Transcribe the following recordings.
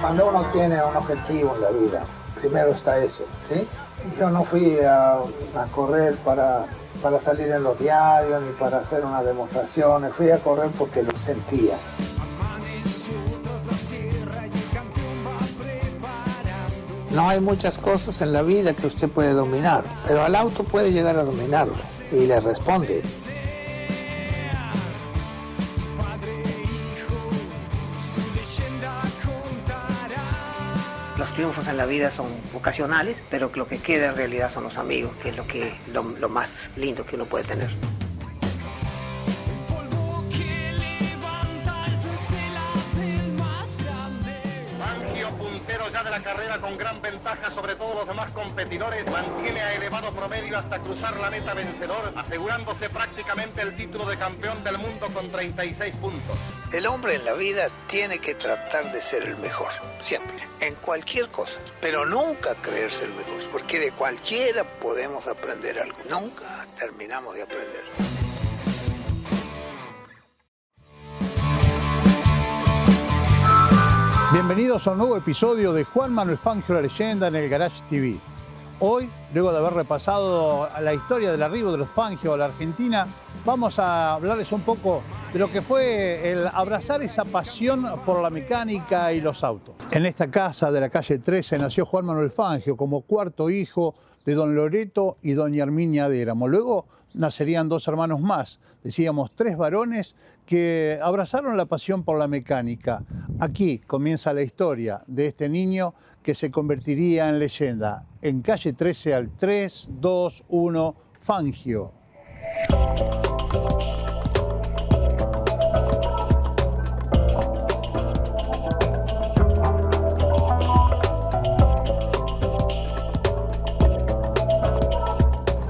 Cuando uno tiene un objetivo en la vida, primero está eso, ¿sí? Yo no fui a correr para salir en los diarios ni para hacer una demostración, fui a correr porque lo sentía. No hay muchas cosas en la vida que usted puede dominar, pero al auto puede llegar a dominarlo y le responde. Los triunfos en la vida son ocasionales, pero lo que queda en realidad son los amigos, que es lo más lindo que uno puede tener. Fangio, puntero ya de la carrera con gran ventaja sobre todos los demás competidores, mantiene a elevado promedio hasta cruzar la meta vencedor, asegurándose prácticamente el título de campeón del mundo con 36 puntos. El hombre en la vida tiene que tratar de ser el mejor, siempre, en cualquier cosa, pero nunca creerse el mejor, porque de cualquiera podemos aprender algo, nunca terminamos de aprender. Bienvenidos a un nuevo episodio de Juan Manuel Fangio, la leyenda en el Garage TV. Hoy, luego de haber repasado la historia del arribo de los Fangio a la Argentina, vamos a hablarles un poco de lo que fue el abrazar esa pasión por la mecánica y los autos. En esta casa de la calle 13 nació Juan Manuel Fangio como cuarto hijo de don Loreto y doña Herminia de Éramo. Luego nacerían dos hermanos más, decíamos tres varones que abrazaron la pasión por la mecánica. Aquí comienza la historia de este niño que se convertiría en leyenda. En calle 13 al 321 Fangio.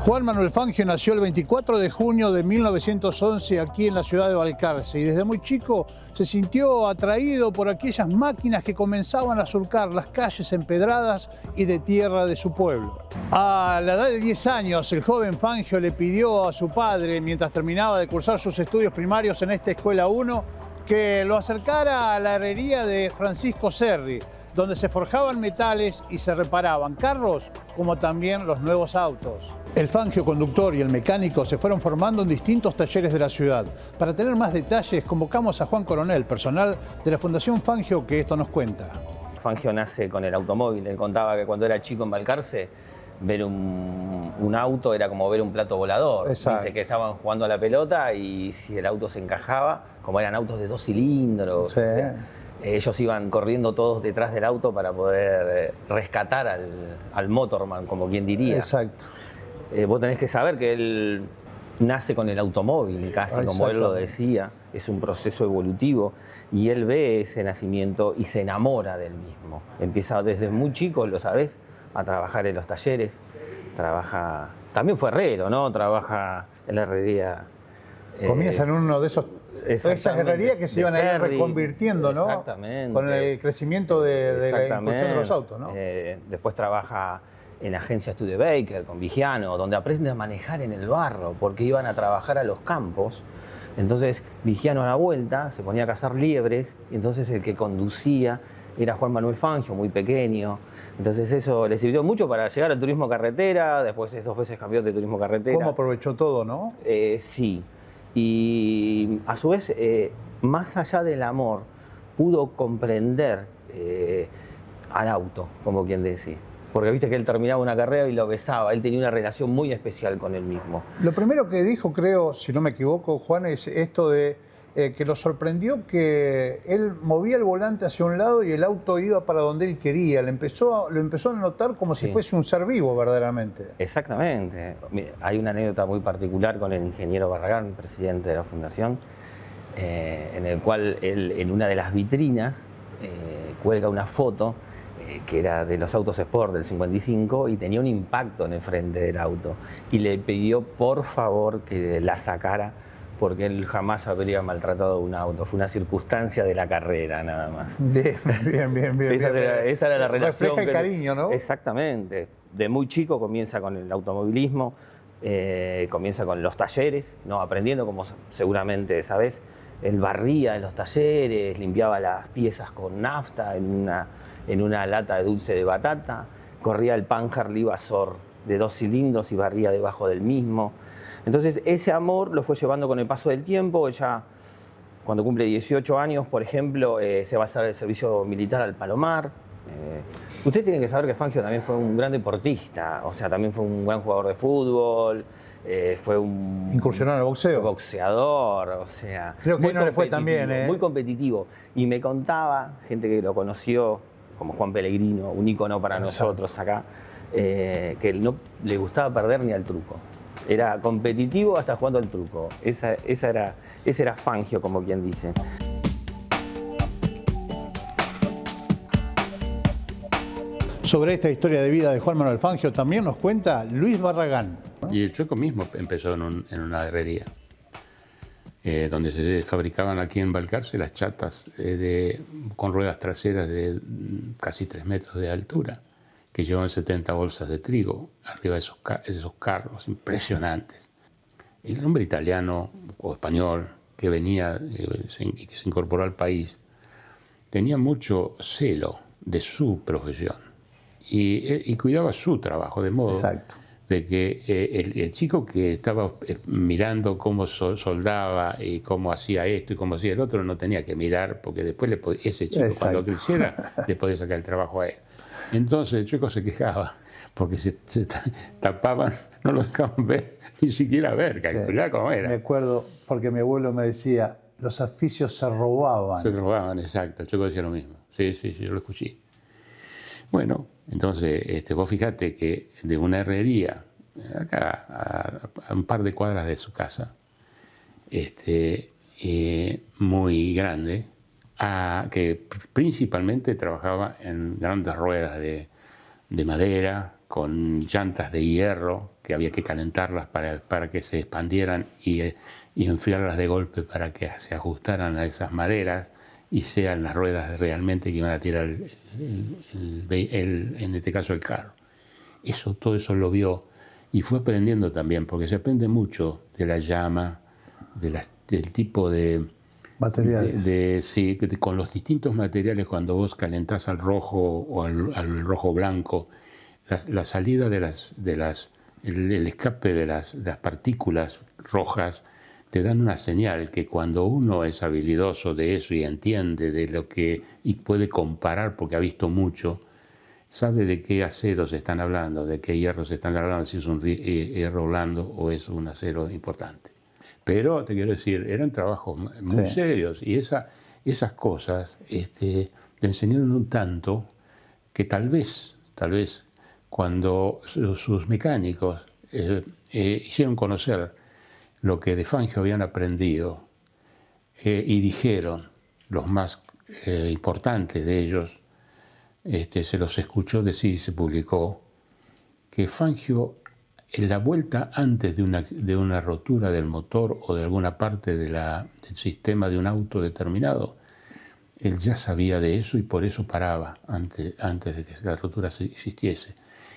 Juan Manuel Fangio nació el 24 de junio de 1911 aquí en la ciudad de Balcarce y desde muy chico se sintió atraído por aquellas máquinas que comenzaban a surcar las calles empedradas y de tierra de su pueblo. A la edad de 10 años, el joven Fangio le pidió a su padre, mientras terminaba de cursar sus estudios primarios en esta Escuela 1, que lo acercara a la herrería de Francisco Serri, donde se forjaban metales y se reparaban carros, como también los nuevos autos. El Fangio conductor y el mecánico se fueron formando en distintos talleres de la ciudad. Para tener más detalles, convocamos a Juan Coronel, personal de la Fundación Fangio, que esto nos cuenta. Fangio nace con el automóvil. Él contaba que cuando era chico en Balcarce, ver un auto era como ver un plato volador. Exacto. Dice que estaban jugando a la pelota y si el auto se encajaba, como eran autos de 2 cilindros, Sí. Ellos iban corriendo todos detrás del auto para poder rescatar al motorman, como quien diría. Exacto. Vos tenés que saber que él nace con el automóvil, casi como él lo decía. Es un proceso evolutivo y él ve ese nacimiento y se enamora del mismo. Empieza desde muy chico, lo sabés, a trabajar en los talleres. Trabaja, también fue herrero, ¿no? Trabaja en la herrería. Comienza en uno de esas herrerías que se iban a ir reconvirtiendo, ¿no? Exactamente. Con el crecimiento de la impulsión de los autos, ¿no? Después trabaja en la agencia Studebaker con Vigiano, donde aprende a manejar en el barro, porque iban a trabajar a los campos. Entonces Vigiano a la vuelta se ponía a cazar liebres, y entonces el que conducía era Juan Manuel Fangio, muy pequeño. Entonces eso le sirvió mucho para llegar al turismo carretera, después 2 veces campeón de turismo carretera. ¿Cómo aprovechó todo, no? Sí. Y a su vez, más allá del amor, pudo comprender al auto, como quien decía. Porque viste que él terminaba una carrera y lo besaba, él tenía una relación muy especial con él mismo. Lo primero que dijo, creo, si no me equivoco, Juan, es esto de que lo sorprendió que él movía el volante hacia un lado y el auto iba para donde él quería. Lo empezó a notar como si fuese un ser vivo, verdaderamente. Exactamente. Mira, hay una anécdota muy particular con el ingeniero Barragán, presidente de la Fundación, en el cual él, en una de las vitrinas, cuelga una foto que era de los autos Sport del 55 y tenía un impacto en el frente del auto. Y le pidió, por favor, que la sacara porque él jamás habría maltratado un auto. Fue una circunstancia de la carrera, nada más. Bien. Esa era la relación. Refleja el cariño, ¿no? Exactamente. De muy chico comienza con el automovilismo, comienza con los talleres, ¿no? Aprendiendo, como seguramente sabés, Él barría en los talleres, limpiaba las piezas con nafta en una lata de dulce de batata, corría el Panhard Levasseur de 2 cilindros y barría debajo del mismo. Entonces ese amor lo fue llevando con el paso del tiempo. Ella, cuando cumple 18 años, por ejemplo, se va a hacer el servicio militar al Palomar. Usted tiene que saber que Fangio también fue un gran deportista, o sea, también fue un gran jugador de fútbol, fue un... Incursionó en el boxeo. Boxeador, o sea... Creo que no le fue tan bien, Muy competitivo. Y me contaba, gente que lo conoció, como Juan Pellegrino, un ícono para nosotros acá, que no le gustaba perder ni al truco. Era competitivo hasta jugando al truco. Ese era Fangio, como quien dice. Sobre esta historia de vida de Juan Manuel Fangio también nos cuenta Luis Barragán. Y el Chueco mismo empezó en una herrería, donde se fabricaban aquí en Balcarce las chatas con ruedas traseras de casi 3 metros de altura, que llevaban 70 bolsas de trigo arriba de esos carros impresionantes. El hombre italiano o español que venía y que se incorporó al país tenía mucho celo de su profesión y cuidaba su trabajo, de modo de que el chico que estaba mirando cómo soldaba y cómo hacía esto y cómo hacía el otro no tenía que mirar, porque después ese chico cuando creciera le podía sacar el trabajo a él. Entonces el Chueco se quejaba porque se tapaban, no lo dejaban ver, ni siquiera ver, calcular cómo era. Me acuerdo porque mi abuelo me decía, los oficios se robaban. Se robaban, exacto, el Chueco decía lo mismo. Sí, yo lo escuché. Bueno, entonces vos fijate que de una herrería, acá a un par de cuadras de su casa, muy grande, que principalmente trabajaba en grandes ruedas de madera, con llantas de hierro, que había que calentarlas para que se expandieran y enfriarlas de golpe para que se ajustaran a esas maderas y sean las ruedas realmente que iban a tirar en este caso el carro. Todo eso lo vio y fue aprendiendo también, porque se aprende mucho de la llama, del tipo de materiales. Con los distintos materiales, cuando vos calentás al rojo o al rojo blanco, la salida el escape de las partículas rojas te dan una señal que cuando uno es habilidoso de eso y entiende de lo que y puede comparar porque ha visto mucho, sabe de qué aceros están hablando, de qué hierros están hablando, si es un hierro blando o es un acero importante. Pero te quiero decir, eran trabajos muy serios y esas cosas le enseñaron un tanto que tal vez cuando sus mecánicos hicieron conocer lo que de Fangio habían aprendido y dijeron, los más importantes de ellos, se los escuchó decir y se publicó, que Fangio en la vuelta antes de una rotura del motor o de alguna parte del sistema de un auto determinado, él ya sabía de eso y por eso paraba antes de que la rotura existiese.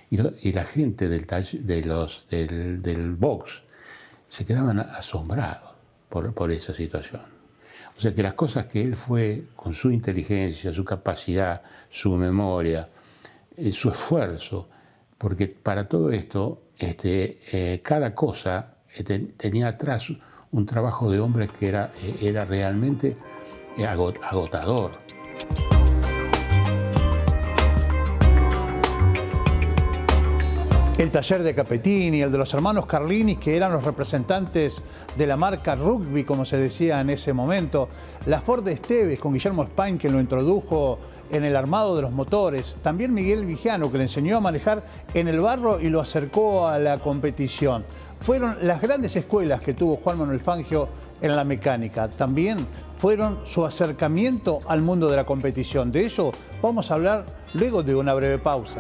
Y la gente del box se quedaban asombrados por esa situación. O sea que las cosas que él fue, con su inteligencia, su capacidad, su memoria, su esfuerzo, porque para todo esto, cada cosa tenía atrás un trabajo de hombre que era realmente agotador. El taller de Capetini, el de los hermanos Carlini, que eran los representantes de la marca Rugby, como se decía en ese momento. La Ford Esteves, con Guillermo Spain, que lo introdujo en el armado de los motores. También Miguel Vigiano, que le enseñó a manejar en el barro y lo acercó a la competición. Fueron las grandes escuelas que tuvo Juan Manuel Fangio en la mecánica. También fueron su acercamiento al mundo de la competición. De eso vamos a hablar luego de una breve pausa.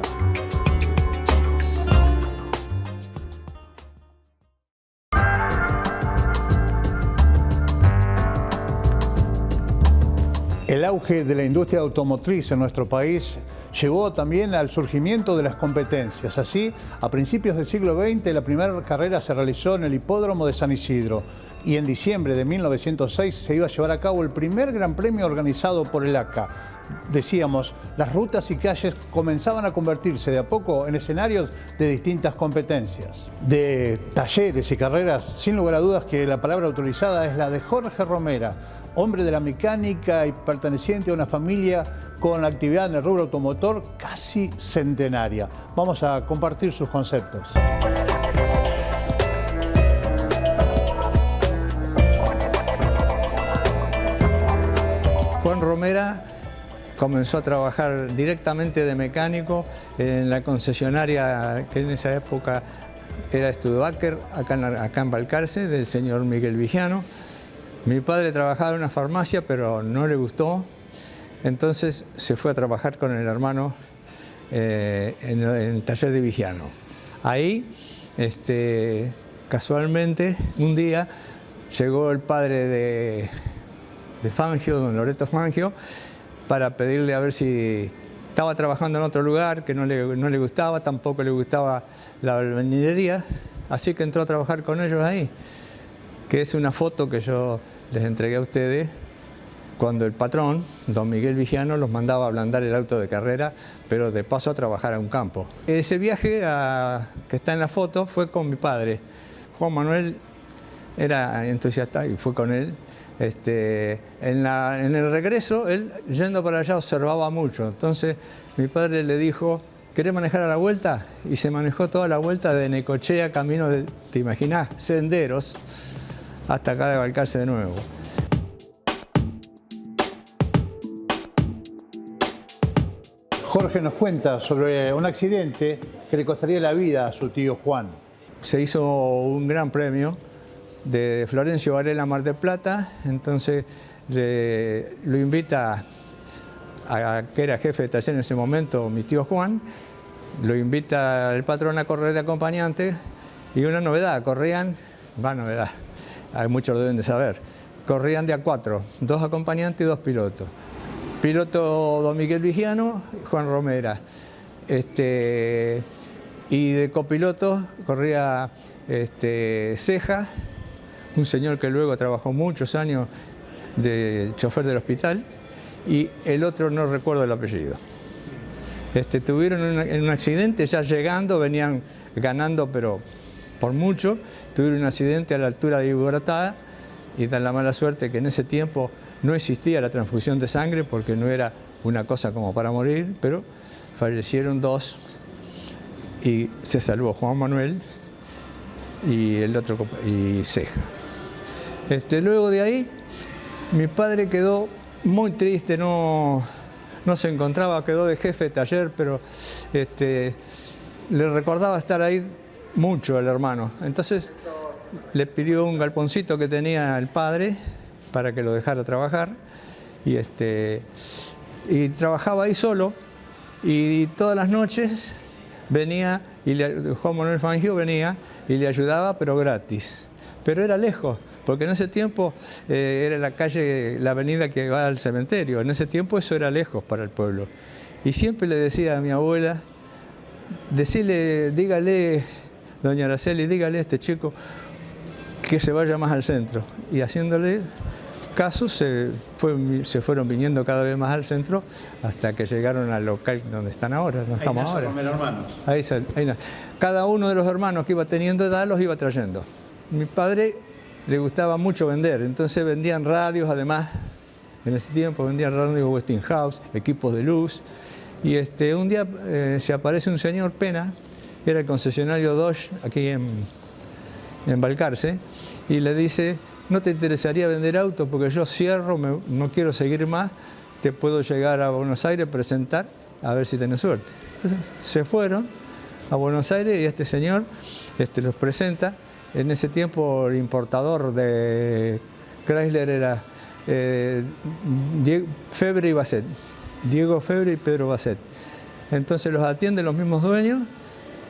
El auge de la industria automotriz en nuestro país llevó también al surgimiento de las competencias. Así, a principios del siglo XX, la primera carrera se realizó en el hipódromo de San Isidro. y en diciembre de 1906 se iba a llevar a cabo el primer Gran Premio organizado por el ACA. Decíamos, las rutas y calles comenzaban a convertirse de a poco en escenarios de distintas competencias. De talleres y carreras, sin lugar a dudas que la palabra autorizada es la de Jorge Romera, hombre de la mecánica y perteneciente a una familia con actividad en el rubro automotor casi centenaria. Vamos a compartir sus conceptos. Juan Romera comenzó a trabajar directamente de mecánico en la concesionaria que en esa época era Studebaker, acá en Balcarce, del señor Miguel Vigiano. Mi padre trabajaba en una farmacia, pero no le gustó, entonces se fue a trabajar con el hermano en el taller de Vigiano. Ahí, casualmente, un día llegó el padre de Fangio, don Loreto Fangio, para pedirle a ver si estaba trabajando en otro lugar, que no le gustaba, tampoco le gustaba la albañilería, así que entró a trabajar con ellos ahí, que es una foto que yo les entregué a ustedes cuando el patrón, don Miguel Vigiano, los mandaba a ablandar el auto de carrera, pero de paso a trabajar a un campo. Ese viaje que está en la foto fue con mi padre. Juan Manuel era entusiasta y fue con él. En el regreso, él yendo para allá observaba mucho. Entonces mi padre le dijo, ¿querés manejar a la vuelta? Y se manejó toda la vuelta de Necochea, camino de, ¿te imaginás? Senderos, hasta acá de Balcarce de nuevo. Jorge nos cuenta sobre un accidente que le costaría la vida a su tío Juan. Se hizo un gran premio de Florencio Varela Mar del Plata, entonces lo invita a que era jefe de taller en ese momento, mi tío Juan, lo invita el patrón a correr de acompañante y una novedad, novedad, hay muchos lo deben de saber, corrían de a 4, 2 acompañantes y 2 pilotos. Piloto don Miguel Vigiano, Juan Romera, y de copiloto corría Ceja, un señor que luego trabajó muchos años de chofer del hospital, y el otro no recuerdo el apellido. Tuvieron un accidente ya llegando, venían ganando pero por mucho, tuvieron un accidente a la altura de Iboratada y dan la mala suerte que en ese tiempo no existía la transfusión de sangre porque no era una cosa como para morir, pero fallecieron 2 y se salvó Juan Manuel y el otro y Ceja. Luego de ahí, mi padre quedó muy triste, no se encontraba, quedó de jefe de taller, pero le recordaba estar ahí mucho el hermano. Entonces le pidió un galponcito que tenía el padre para que lo dejara trabajar y trabajaba ahí solo y todas las noches venía y Juan Manuel Fangio venía y le ayudaba, pero gratis. Pero era lejos, porque en ese tiempo era la calle, la avenida que va al cementerio. En ese tiempo eso era lejos para el pueblo. Y siempre le decía a mi abuela, dígale, doña Araceli, dígale a este chico que se vaya más al centro. Y haciéndole caso, se fueron viniendo cada vez más al centro hasta que llegaron al local donde están ahora, donde estamos ahora. Hermanos. Ahí, cada uno de los hermanos que iba teniendo edad los iba trayendo. Mi padre le gustaba mucho vender, entonces vendían radios, además, en ese tiempo vendían radios Westinghouse, equipos de luz, y un día se aparece un señor Pena, que era el concesionario Dodge aquí en Balcarce, y le dice, ¿no te interesaría vender autos? Porque yo cierro, no quiero seguir más, te puedo llegar a Buenos Aires, presentar, a ver si tenés suerte. Entonces se fueron a Buenos Aires y este señor los presenta. En ese tiempo el importador de Chrysler era Febre y Basset, Diego Febre y Pedro Basset. Entonces los atienden los mismos dueños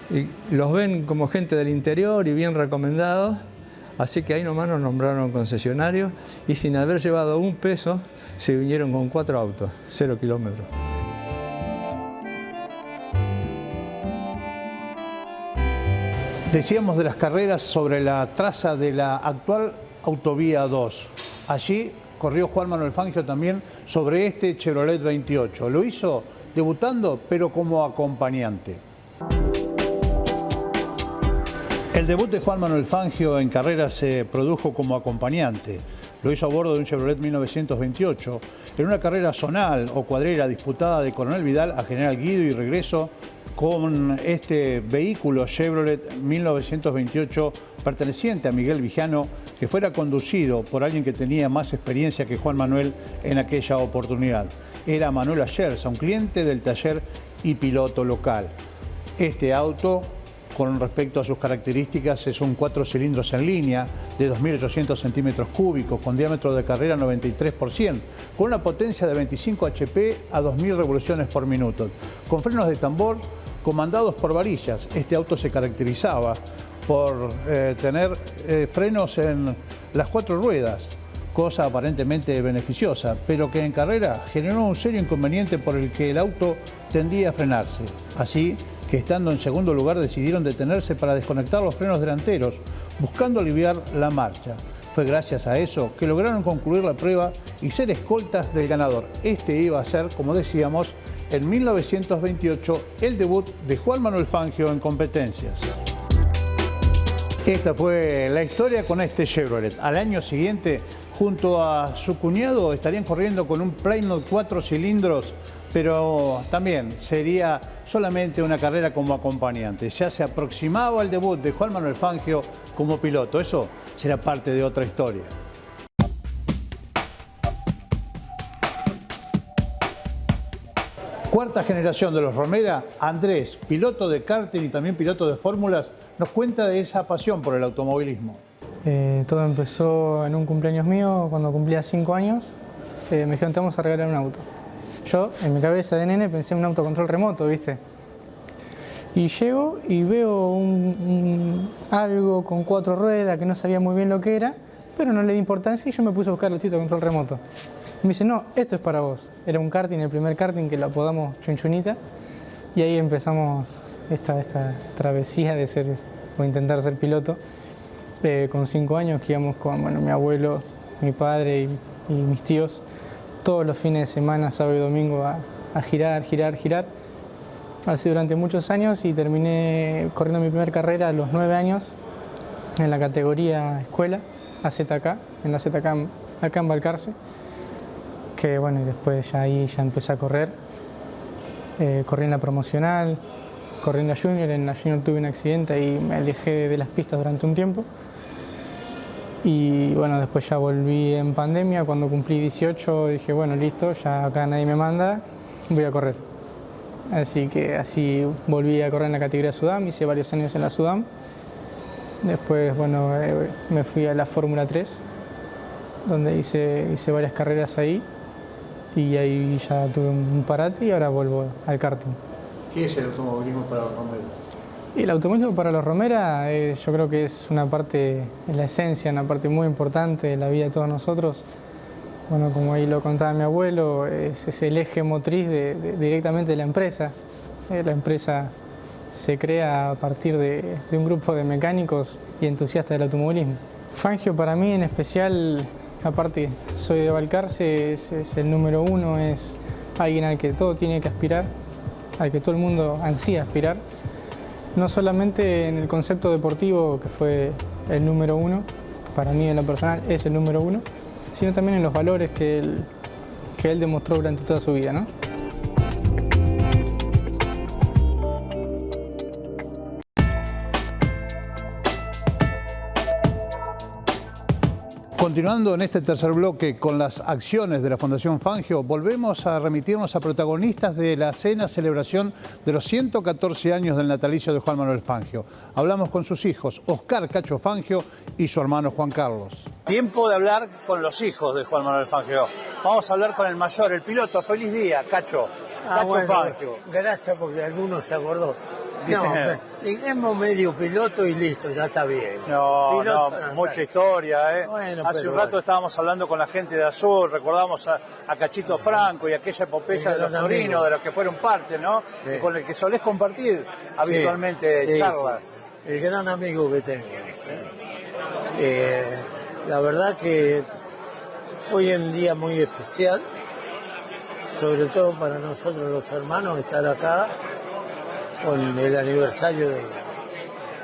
y los ven como gente del interior y bien recomendados. Así que ahí nomás nos nombraron concesionarios y sin haber llevado un peso se vinieron con 4 autos, 0 kilómetros. Decíamos de las carreras sobre la traza de la actual Autovía 2. Allí corrió Juan Manuel Fangio también sobre este Chevrolet 28. Lo hizo debutando, pero como acompañante. El debut de Juan Manuel Fangio en carrera se produjo como acompañante. Lo hizo a bordo de un Chevrolet 1928 en una carrera zonal o cuadrera disputada de Coronel Vidal a General Guido y regreso con este vehículo Chevrolet 1928 perteneciente a Miguel Vijano, que fuera conducido por alguien que tenía más experiencia que Juan Manuel en aquella oportunidad. Era Manuel Ayerza, un cliente del taller y piloto local. Este auto, con respecto a sus características, es un 4 cilindros en línea de 2.800 centímetros cúbicos con diámetro de carrera 93%, con una potencia de 25 HP a 2.000 revoluciones por minuto, con frenos de tambor comandados por varillas. Este auto se caracterizaba por tener frenos en las 4 ruedas, cosa aparentemente beneficiosa, pero que en carrera generó un serio inconveniente por el que el auto tendía a frenarse. Así que estando en segundo lugar decidieron detenerse para desconectar los frenos delanteros, buscando aliviar la marcha. Fue gracias a eso que lograron concluir la prueba y ser escoltas del ganador. Este iba a ser, como decíamos, en 1928 el debut de Juan Manuel Fangio en competencias. Esta fue la historia con este Chevrolet. Al año siguiente, junto a su cuñado, estarían corriendo con un Plymouth 4 cilindros, pero también sería solamente una carrera como acompañante. Ya se aproximaba el debut de Juan Manuel Fangio como piloto. Eso será parte de otra historia. Cuarta generación de los Romera, Andrés, piloto de karting y también piloto de fórmulas, nos cuenta de esa pasión por el automovilismo. Todo empezó en un cumpleaños mío, cuando cumplía 5 años. Me dijeron, te vamos a regalar un auto. Yo, en mi cabeza de nene, pensé en un autocontrol remoto, ¿viste? Y llego y veo algo con 4 ruedas que no sabía muy bien lo que era, pero no le di importancia y yo me puse a buscar el autocontrol remoto. Me dice, no, esto es para vos. Era un karting, el primer karting que lo apodamos Chunchunita. Y ahí empezamos esta travesía de ser o intentar ser piloto. Con 5 años que íbamos con mi abuelo, mi padre y mis tíos todos los fines de semana, sábado y domingo, a girar. Así durante muchos años y terminé corriendo mi primera carrera a los 9 años en la categoría escuela, AZK, en la AZK acá en Balcarce. Que bueno, y después ya empecé a correr. Corrí en la promocional, corrí en la junior tuve un accidente y me alejé de las pistas durante un tiempo. Y bueno, después ya volví en pandemia, cuando cumplí 18 dije, bueno, listo, ya acá nadie me manda, voy a correr. Así que así volví a correr en la categoría Sudam, hice varios años en la Sudam. Después, bueno, me fui a la Fórmula 3, donde hice varias carreras ahí. Y ahí ya tuve un parate y ahora vuelvo al karting. ¿Qué es el automovilismo para los Romera? Y el automovilismo para los Romera yo creo que es una parte, es la esencia, una parte muy importante de la vida de todos nosotros. Bueno, como ahí lo contaba mi abuelo, es el eje motriz directamente de la empresa. La empresa se crea a partir de un grupo de mecánicos y entusiastas del automovilismo. Fangio para mí en especial, aparte soy de Balcarce, es el número 1, es alguien al que todo tiene que aspirar, al que todo el mundo ansía aspirar. No solamente en el concepto deportivo, que fue el número 1, para mí en lo personal es el número 1, sino también en los valores que él demostró durante toda su vida, ¿no? Continuando en este tercer bloque con las acciones de la Fundación Fangio, volvemos a remitirnos a protagonistas de la celebración de los 114 años del natalicio de Juan Manuel Fangio. Hablamos con sus hijos, Oscar Cacho Fangio y su hermano Juan Carlos. Tiempo de hablar con los hijos de Juan Manuel Fangio. Vamos a hablar con el mayor, el piloto. Feliz día, Cacho. Cacho bueno, Fangio. Gracias porque alguno se acordó. No, digamos medio piloto y listo, ya está bien. No, mucha historia, ¿eh? Bueno, hace un rato estábamos hablando con la gente de Azul, recordamos a Cachito Franco y aquella epopeya de los torinos, de los que fueron parte, ¿no? Sí. Y con el que solés compartir habitualmente charlas. Sí. El gran amigo que tengo. Sí. La verdad que hoy en día muy especial, sobre todo para nosotros los hermanos, estar acá con el aniversario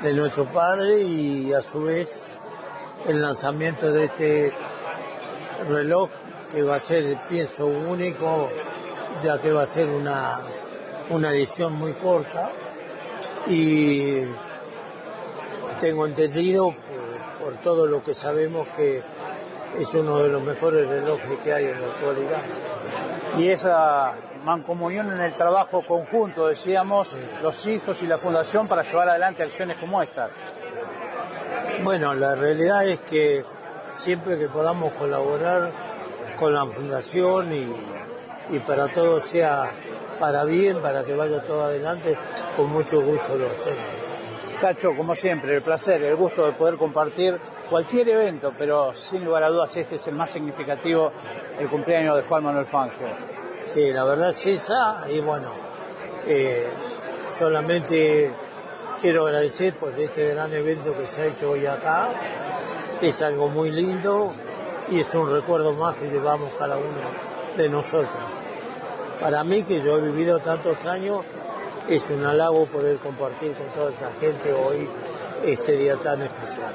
de nuestro padre y a su vez el lanzamiento de este reloj que va a ser, pienso, único, ya que va a ser una edición muy corta y tengo entendido por todo lo que sabemos que es uno de los mejores relojes que hay en la actualidad. Y esa mancomunión en el trabajo conjunto, decíamos, los hijos y la fundación para llevar adelante acciones como estas. Bueno, la realidad es que siempre que podamos colaborar con la fundación y para todo sea para bien, para que vaya todo adelante, con mucho gusto lo hacemos. Cacho, como siempre, el placer, el gusto de poder compartir cualquier evento, pero sin lugar a dudas este es el más significativo, el cumpleaños de Juan Manuel Fangio. Sí, la verdad es esa, y bueno, solamente quiero agradecer por este gran evento que se ha hecho hoy acá, es algo muy lindo y es un recuerdo más que llevamos cada uno de nosotros. Para mí, que yo he vivido tantos años, es un halago poder compartir con toda esta gente hoy este día tan especial.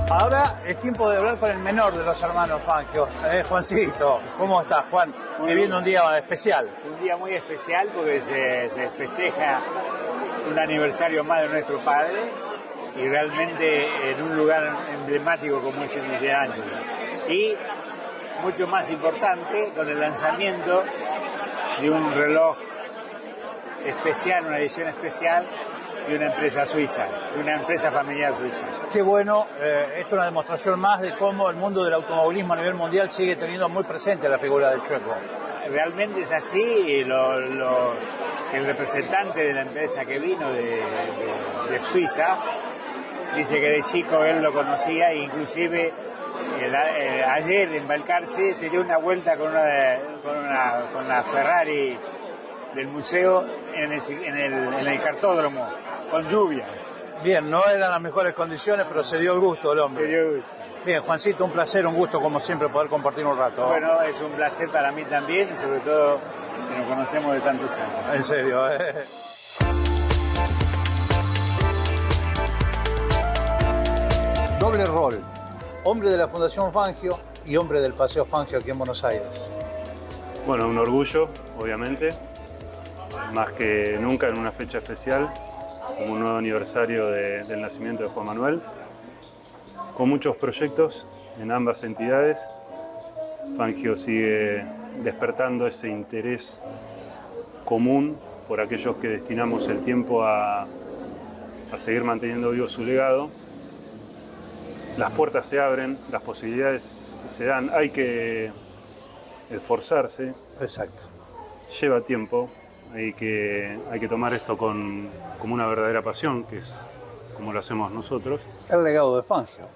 Ahora es tiempo de hablar con el menor de los hermanos Fangio, Juancito. ¿Cómo estás, Juan? Viviendo un día especial. Un día muy especial porque se festeja un aniversario más de nuestro padre y realmente en un lugar emblemático como es el Michelangelo. Y mucho más importante, con el lanzamiento de un reloj especial, una edición especial de una empresa suiza, de una empresa familiar suiza. Qué bueno, esto es una demostración más de cómo el mundo del automovilismo a nivel mundial sigue teniendo muy presente la figura del Chueco. Realmente es así, y el representante de la empresa que vino de Suiza dice que de chico él lo conocía e inclusive ayer en Balcarce se dio una vuelta con la Ferrari del museo en el cartódromo, con lluvia. Bien, no eran las mejores condiciones, pero se dio el gusto el hombre. Se dio el gusto. Bien, Juancito, un placer, un gusto como siempre poder compartir un rato. Bueno, es un placer para mí también, y sobre todo que nos conocemos de tantos años. En serio, Doble rol, hombre de la Fundación Fangio y hombre del Paseo Fangio aquí en Buenos Aires. Bueno, un orgullo, obviamente, más que nunca en una fecha especial, como un nuevo aniversario del nacimiento de Juan Manuel, con muchos proyectos en ambas entidades. Fangio sigue despertando ese interés común por aquellos que destinamos el tiempo a seguir manteniendo vivo su legado. Las puertas se abren, las posibilidades se dan, hay que esforzarse. Exacto. Lleva tiempo, hay que tomar esto como una verdadera pasión, que es como lo hacemos nosotros. El legado de Fangio.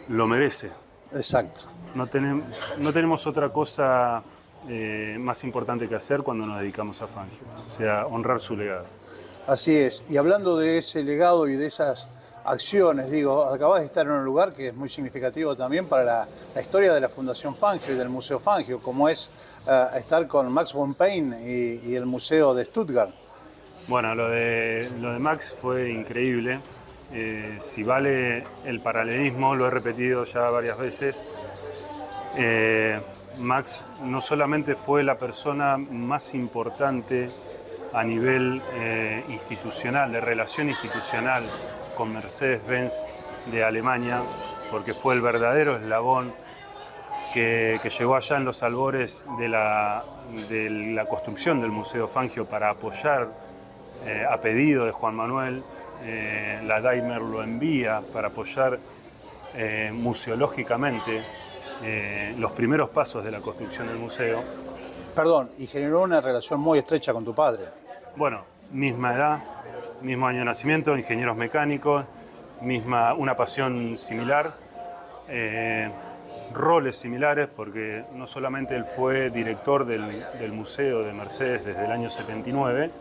Lo merece. Exacto. No tenemos otra cosa más importante que hacer cuando nos dedicamos a Fangio, o sea, honrar su legado. Así es. Y hablando de ese legado y de esas acciones, digo, acabas de estar en un lugar que es muy significativo también para la historia de la Fundación Fangio y del Museo Fangio, como es estar con Max von Pain y el Museo de Stuttgart. Bueno, lo de Max fue increíble. Si vale el paralelismo, lo he repetido ya varias veces, Max no solamente fue la persona más importante a nivel institucional, de relación institucional con Mercedes-Benz de Alemania, porque fue el verdadero eslabón que llegó allá en los albores de la construcción del Museo Fangio para apoyar, a pedido de Juan Manuel, la Daimler lo envía para apoyar museológicamente los primeros pasos de la construcción del museo. Perdón, y generó una relación muy estrecha con tu padre. Bueno, misma edad, mismo año de nacimiento, ingenieros mecánicos, una pasión similar, roles similares, porque no solamente él fue director del Museo de Mercedes desde el año 79,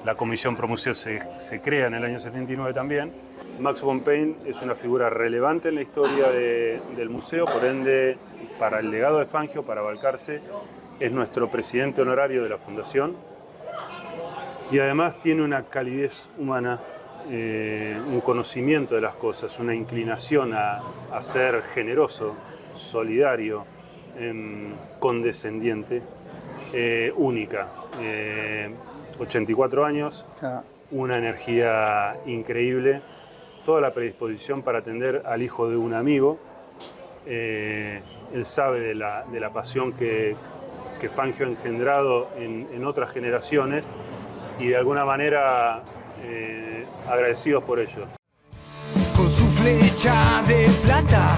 La Comisión Pro Museo se crea en el año 79 también. Max von Pain es una figura relevante en la historia del museo, por ende, para el legado de Fangio, para Balcarce, es nuestro presidente honorario de la fundación y además tiene una calidez humana, un conocimiento de las cosas, una inclinación a ser generoso, solidario, condescendiente, única. 84 años, una energía increíble, toda la predisposición para atender al hijo de un amigo. Él sabe de la pasión que Fangio ha engendrado en otras generaciones y de alguna manera agradecidos por ello. Con su flecha de plata.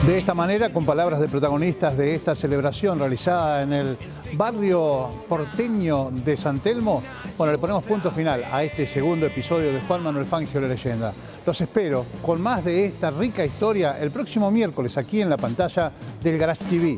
De esta manera, con palabras de protagonistas de esta celebración realizada en el barrio porteño de San Telmo, bueno, le ponemos punto final a este segundo episodio de Juan Manuel Fangio, la leyenda. Los espero con más de esta rica historia el próximo miércoles aquí en la pantalla del Garage TV.